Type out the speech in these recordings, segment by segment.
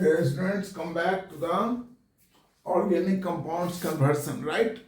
Okay, students, come back to the organic compounds conversion, right?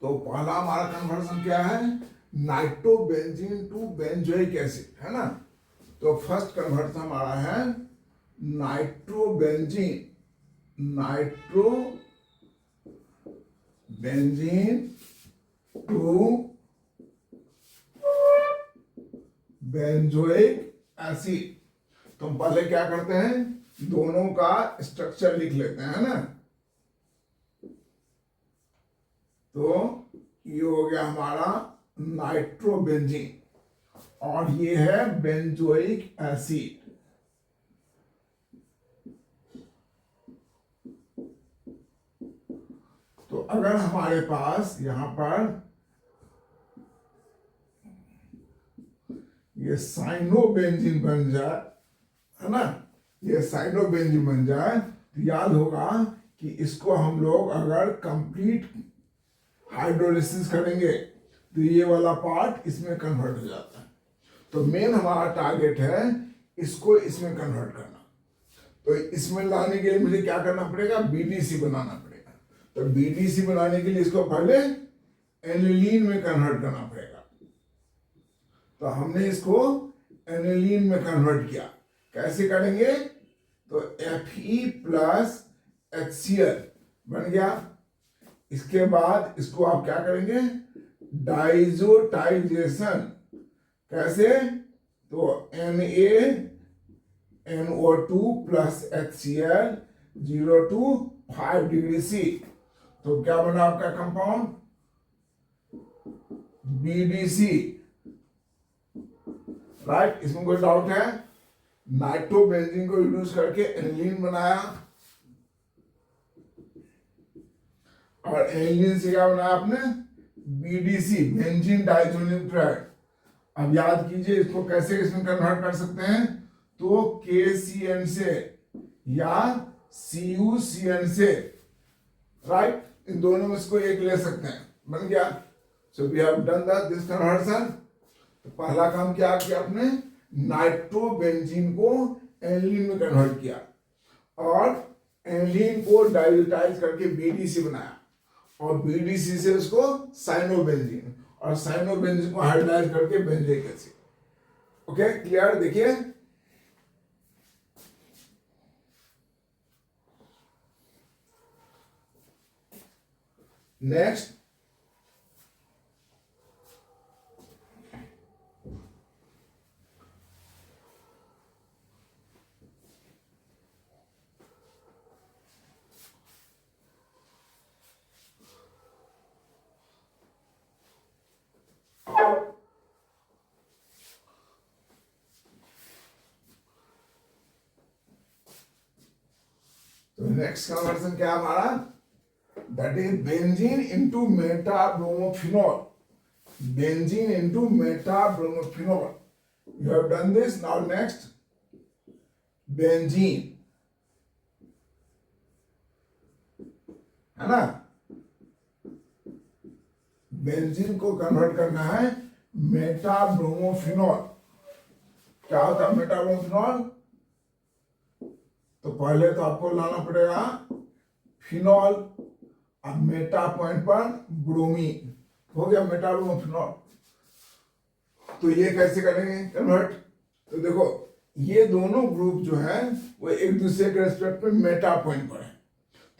तो पहला हमारा conversion क्या है, नाइट्रोबेंजीन टू बेंजोइक एसिड, है ना। तो फर्स्ट कन्वर्सन हमारा है नाइट्रोबेंजीन टू बेंजोइक एसिड। तो हम पहले क्या करते हैं, दोनों का स्ट्रक्चर लिख लेते हैं ना। तो ये हो गया हमारा नाइट्रोबेंजीन और ये है बेंजोइक एसिड। तो अगर हमारे पास यहां पर ये साइनोबेंजीन बन जाए, है ना, ये साइनोबेंजीन बन जाए तो याद होगा कि इसको हम लोग अगर कंप्लीट हाइड्रोलिसिस करेंगे तो ये वाला पार्ट इसमें कन्वर्ट हो जाता है। तो मेन हमारा टारगेट है इसको इसमें कन्वर्ट करना। तो इसमें लाने के लिए मुझे क्या करना पड़ेगा, बीडीसी बनाना पड़ेगा। तो बीडीसी बनाने के लिए इसको पहले एनिलीन में कन्वर्ट करना पड़ेगा। तो हमने इसको एनिलीन में कन्वर्ट किया। कैसे करेंगे, तो Fe प्लस HCl बन गया। इसके बाद इसको आप क्या करेंगे, डाइजोटाइजेशन। कैसे, तो NaNO2 plus HCl 0 to 5 degree C। तो क्या बना आपका कंपाउंड, BDC, राइट। इसमें कोई डाउट है, नाइट्रोबेंजीन को यूज करके एनिलीन बनाया और एनिलीन से क्या बनाया आपने, बीडीसी, बेंजीन डाइज़ोन्यूक्लाइड। अब याद कीजिए इसको कैसे इसमें कन्वर्ट कर सकते हैं, तो KCN से या CuCN से, राइट। इन दोनों में इसको एक ले सकते हैं, बन गया। So we have done this conversion. तो पहला काम क्या किया आपने, नाइट्रोबेंजीन को एनिलीन में कन्वर्ट किया और एनिलीन को डाइल्यूटाइज करके बीडीसी बनाया और बीडीसी से उसको साइनोबेंजीन और साइनोबेंजीन को हाइड्रोलाइज करके बेंजोइक एसिड। Okay, clear. देखिए नेक्स्ट, तो नेक्स्ट कन्वर्सन क्या हमारा, that is benzene into मेटाब्रोमोफिनॉल। Benzene into मेटाब्रोमोफिनॉल, you have done this. Now next, benzene, है ना, बेंजीन को कन्वर्ट करना है मेटाब्रोमोफिनॉल। क्या होता है मेटाब्रोमोफिनॉल, तो पहले तो आपको लाना पड़ेगा फिनॉल, अब मेटा पॉइंट पर ब्रोमीन, हो गया मेटाब्रोमोफिनॉल। तो ये कैसे करेंगे कन्वर्ट, तो देखो ये दोनों ग्रुप जो है वो एक दूसरे के रेस्पेक्ट में मेटा पॉइंट पर है।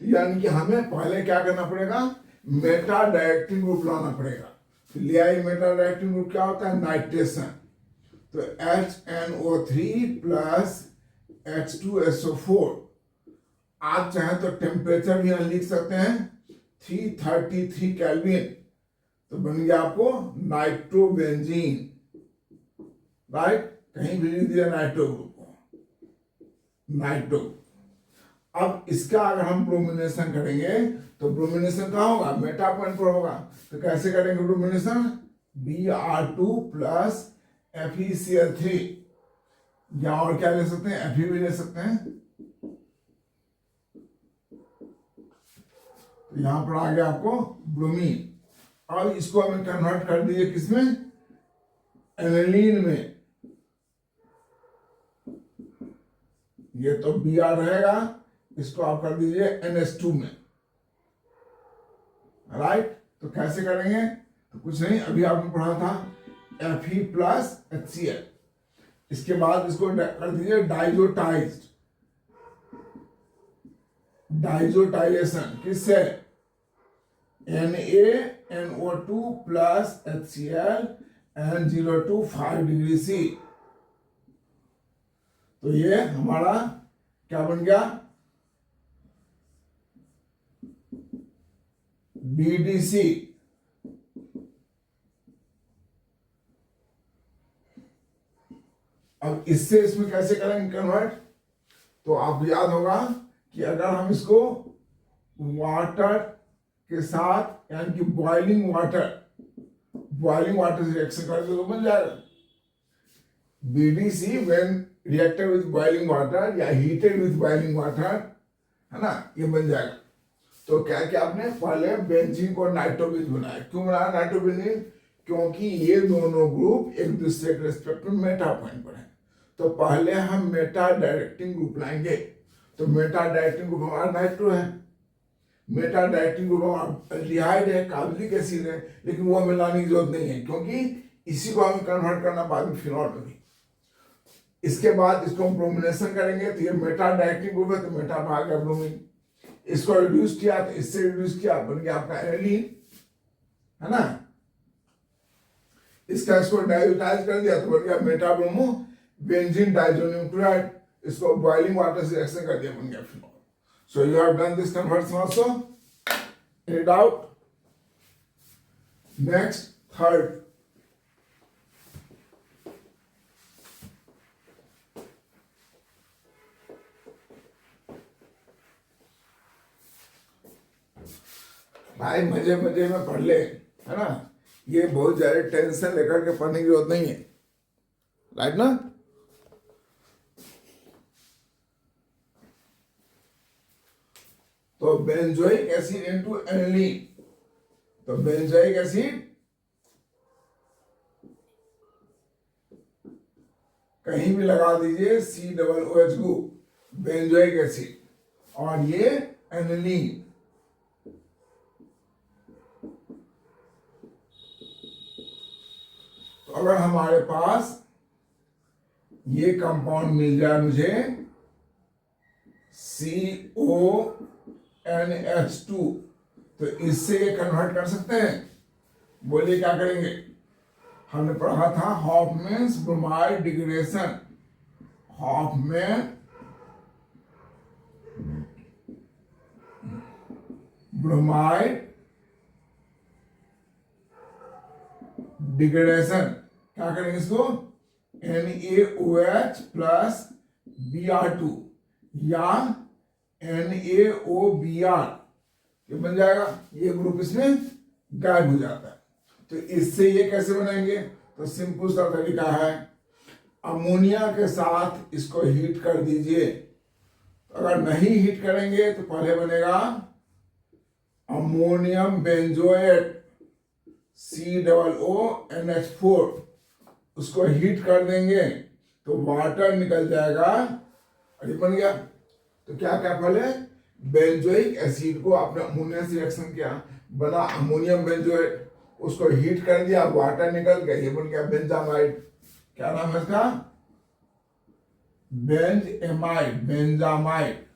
तो यानी कि हमें पहले क्या करना पड़ेगा, मेटा डायरेक्टिंग ग्रुप लाना पड़ेगा। तो ले आई मेटा डायरेक्टिंग ग्रुप, क्या होता है, नाइट्रेशन। तो HNO3 प्लस H2SO4। आप चाहें तो टेम्परेचर भी लिख सकते हैं 333 केल्विन। तो बन गया आपको नाइट्रोबेंजीन, राइट। कहीं भी लिख दिया नाइट्रो ग्रुप को, नाइट्रो। अब इसका अगर हम ब्रोमिनेशन करेंगे तो ब्रोमिनेशन कहाँ होगा, मेटा पॉइंट पर होगा। तो कैसे करेंगे ब्रोमिनेशन, Br2 प्लस FeCl3, या और क्या ले सकते हैं, Fe भी ले सकते हैं। तो यहां पर आ गया आपको ब्रोमीन। अब इसको हमें कन्वर्ट कर दिए किसमें, एनिलीन में। ये तो Br रहेगा, इसको आप कर दीजिए NH2 में, राइट। तो कैसे करेंगे, तो कुछ नहीं, अभी आपने पढ़ा था Fe प्लस HCl। इसके बाद इसको कर दीजिए डाइजोटाइज्ड, डाइजोटाइजेशन किससे, NaNO2 plus HCl N02 5 degree C। तो ये हमारा क्या बन गया, BDC। अब इससे इसमें कैसे करेंगे कन्वर्ट, तो आप याद होगा कि अगर हम इसको वाटर के साथ यानी कि बॉइलिंग वाटर से रिएक्शन करेंगे तो बन जाएगा BDC when reacted with boiling water या हीटेड विथ बॉइलिंग वाटर, है ना, ये बन जाएगा। तो क्या क्या आपने पहले बेंजीन को नाइट्रोबेंजीन बनाया, क्यों बनाया नाइट्रोबेंजीन, क्योंकि ये दोनों ग्रुप एक दूसरे के रिस्पेक्ट में मेटा पॉइंट पर है। तो पहले हम मेटा डायरेक्टिंग ग्रुप लाएंगे, तो मेटा डायरेक्टिंग ग्रुप हमारा नाइट्रो है, मेटा डायरेक्टिंग ग्रुप हमारा एल्डिहाइड है, कार्बोनिक एसिड है, लेकिन वो हमें लाने की जरूरत नहीं है क्योंकि इसी को हमें कन्वर्ट करना बाद में फिनॉल में भी। इसके बाद इसको हम ब्रोमिनेशन करेंगे, तो ये मेटा डायरेक्टिंग ग्रुप है, तो मेटा भाग गया ब्रोमीन, इसको रिड्यूस किया तो इससे रिड्यूस किया, बन गया आपका एनिलीन, है ना। इसको डाइजोटाइज कर दिया तो बन गया Meta bromo benzene diazonium chloride, इसको बॉइलिंग वाटर से रिएक्शन कर दिया, बन गया phenol. So you have done this conversion also, any doubt. Next third, भाई मजे मजे में पढ़ ले, है ना, ये बहुत ज्यादा टेंशन लेकर के पढ़ने की जरूरत नहीं है, राइट ना। तो बेंजोइक एसिड इनटू एनिलीन, तो बेंजोइक एसिड कहीं भी लगा दीजिए COOH ग्रुप, बेंजोइक एसिड, और ये एनिलीन। तो अगर हमारे पास ये कंपाउंड मिल जाए मुझे CONH2, तो इससे ये कन्वर्ट कर सकते हैं। बोलिए क्या करेंगे, हमने पढ़ा था Hofmann's bromide degradation, Hofmann bromide degradation, क्या करेंगे इसको, NaOH प्लस Br2 या NaOBr, ये बन जाएगा, ये ग्रुप इसमें गायब हो जाता है। तो इससे ये कैसे बनाएंगे, तो सिंपल सा तरीका है, अमोनिया के साथ इसको हीट कर दीजिए। अगर नहीं हीट करेंगे तो पहले बनेगा अमोनियम बेंजोएट COONH4, उसको हीट कर देंगे तो वाटर निकल जाएगा और ये बन गया। तो क्या क्या, पहले बेंजोइक एसिड को आपने अमोनिया से रिएक्शन किया, बना अमोनियम बेंजोएट, उसको हीट कर दिया, वाटर निकल गया, ये बन गया बेंजामाइड। क्या नाम है इसका, बेंजामाइड, बेंजामाइड।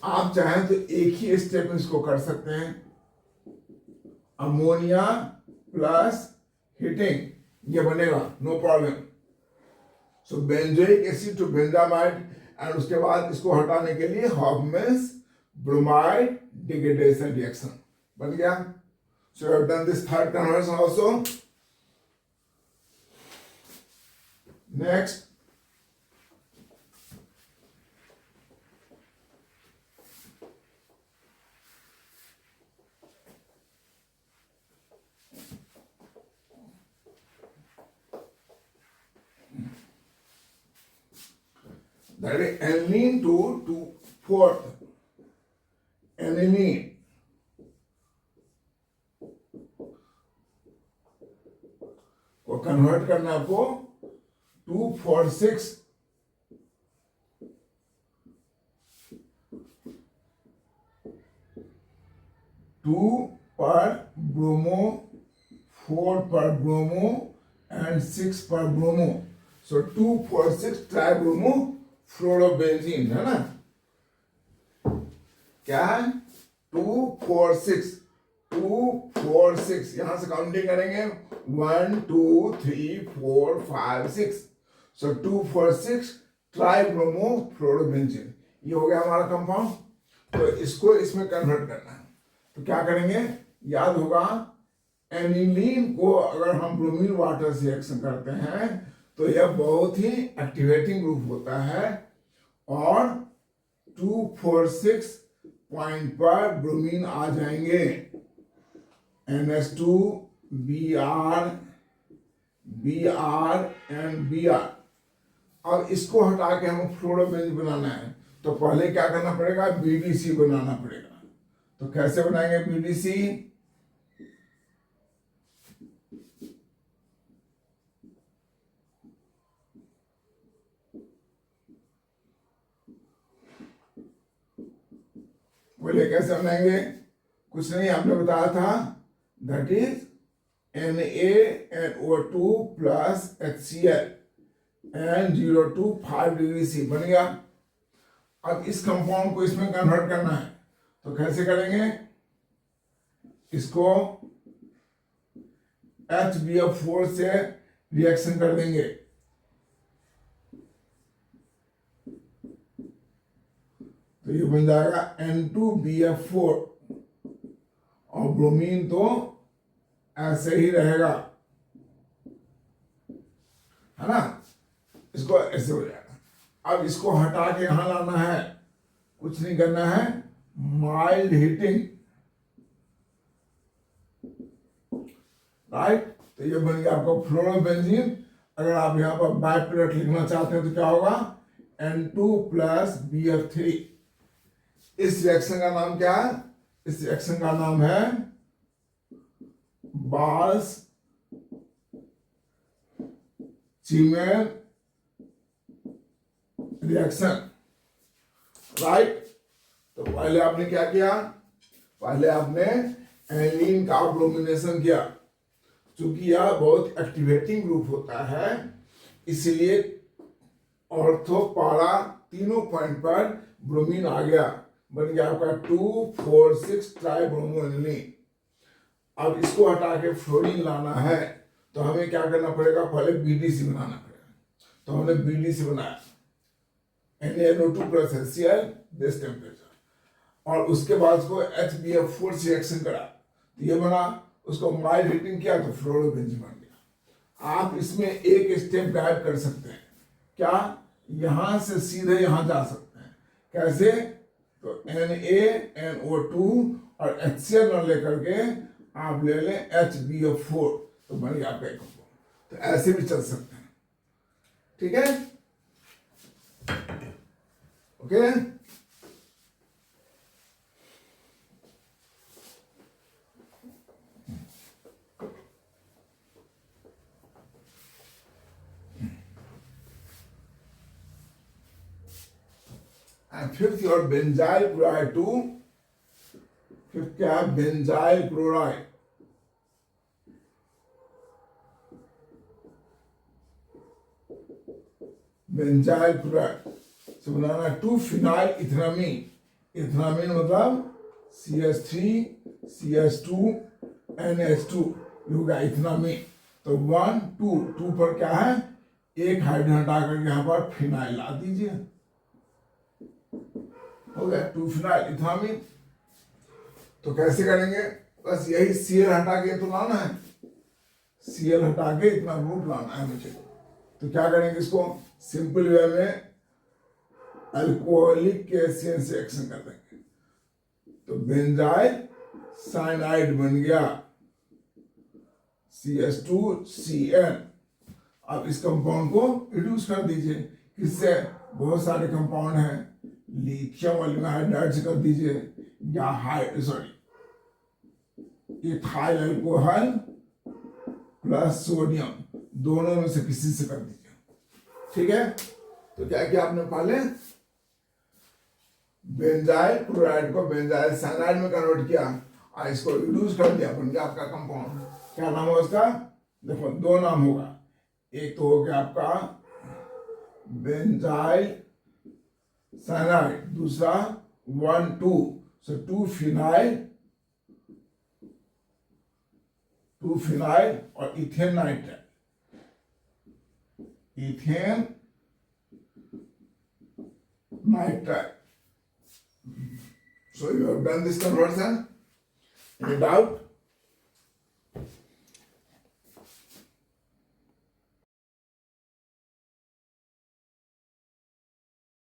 आप चाहें तो एक ही स्टेप में इसको कर सकते हैं, अमोनिया प्लस हीटिंग, ये बनेगा, no problem. So benzoic acid to benzamide, and उसके बाद इसको हटाने के लिए हॉफमैन्स ब्रोमाइड डिग्रेडेशन रिएक्शन बन गया। So you have done this third conversion also. Next, that is aniline to 4th aniline, को कन्वर्ट करना आपको 2,4,6 2 per bromo, 4 per bromo and 6 per bromo. So 2 4 6 tribromo fluorobenzene है ना, क्या है 2 4 6 2 4 6, यहां से काउंटिंग करेंगे 1 2 3 4 5 6. सो 2 4 6 ट्राइब्रोमो फ्लोरोबेंजीन, ये हो गया हमारा कंपाउंड. तो इसको इसमें कन्वर्ट करना है, तो क्या करेंगे, याद होगा एनिलीन को अगर हम ब्रोमीन वाटर से रिएक्शन करते हैं तो यह बहुत ही एक्टिवेटिंग ग्रुप होता है और 246 पॉइंट पर ब्रोमीन आ जाएंगे. NH2 Br Br and Br. अब इसको हटा के हमें फ्लोरोबेंजीन बनाना है, तो पहले क्या करना पड़ेगा, BDC बनाना पड़ेगा. तो कैसे बनाएंगे BDC, बोले कैसे बनाएंगे, कुछ नहीं आपने बताया था, that is NaNO2 plus HCl and 0 to 5 degree C बन गया. अब इस कंपाउंड को इसमें कन्वर्ट करना है, तो कैसे करेंगे, इसको HBF4 से रिएक्शन कर देंगे. तो ये बन जाएगा N2BF4 और ब्रोमीन तो ऐसे ही रहेगा, है ना, इसको ऐसे हो जाएगा. अब इसको हटा के यहां लाना है, कुछ नहीं करना है, माइल्ड हीटिंग, राइट. तो ये बन गया आपका फ्लोरोबेंजीन. अगर आप यहां पर बाय प्रोडक्ट लिखना चाहते हैं तो क्या होगा, N2 प्लस BF3. इस रिएक्शन का नाम क्या है, इस रिएक्शन का नाम है बाल्स चीमेन रिएक्शन, राइट. तो पहले आपने क्या किया, पहले आपने एनिलीन का ब्रोमिनेशन किया. चूंकि यह बहुत एक्टिवेटिंग ग्रुप होता है, इसलिए ऑर्थो पारा तीनों पॉइंट पर ब्रोमीन आ गया, बन गया आपका 2 4 6 ट्राइब्रोमो एनिलीन. अब इसको हटा के फ्लोरीन लाना है, तो हमें क्या करना पड़ेगा, पहले BDC बनाना पड़ेगा. तो हमने BDC बनाया, NaNO2 plus HCl base temperature, और उसके बाद उसको HBF4 से रिएक्शन करा, तो ये बना, उसको माइल्ड हीटिंग किया तो फ्लोरोबेंजीन बन गया. आप इसमें एक स्टेप गाइड कर सकते हैं, क्या, यहां से सीधे यहां जा सकते हैं, कैसे, तो NaNO2 और HCl न लेकर के आप ले लें HBF4, तो बन गया आपका एक कंपाउंड. तो ऐसे भी चल सकते हैं, ठीक है, okay. And fifth your benzyl chloride 2, fifth क्या है, बेंजाइल क्लोराइड. बेंजाइल क्लोराइड से बनाना 2 फिनाइल इथेनामीन. इथेनामीन मतलब CH3 CH2 NH2, ये होगा इथेनामीन. तो 1 2 2 पर क्या है, एक हाइड्रोजन हटा करके यहाँ पर फिनाइल ला दीजिए, हो गया 2 फिनाइल इथेनामीन. तो कैसे करेंगे, बस यही Cl हटा के तो लाना है, Cl हटा के इतना ग्रुप लाना है मुझे. तो क्या करेंगे, इसको सिंपल वे में अल्कोहलिक कैसियन से एक्शन कर देंगे. तो बेंजाइल साइनाइड बन गया CH2CN. अब इस कंपाउंड को रिड्यूस कर दीजिए, किससे, बहुत सारे कंपाउंड हैं, लिथियम एल्यूमिनाइड से कर दीजिए, या इथाइल अल्कोहल प्लस सोडियम, दोनों में से किसी से कर दीजिए, ठीक है. तो क्या किया आपने, पहले बेंजाइल क्लोराइड को बेंजाइल साइनाइड में कन्वर्ट किया, इसको रिड्यूस कर दिया, बन गया आपका कंपाउंड। क्या नाम होगा उसका? देखो दो नाम होगा, एक तो हो गया आपका बेंजाइल साइनाइड, दूसरा 1,2, सो 2 फिनाइल और ethane nitrile, ethane nitrile. So you have done this conversion. Any doubt?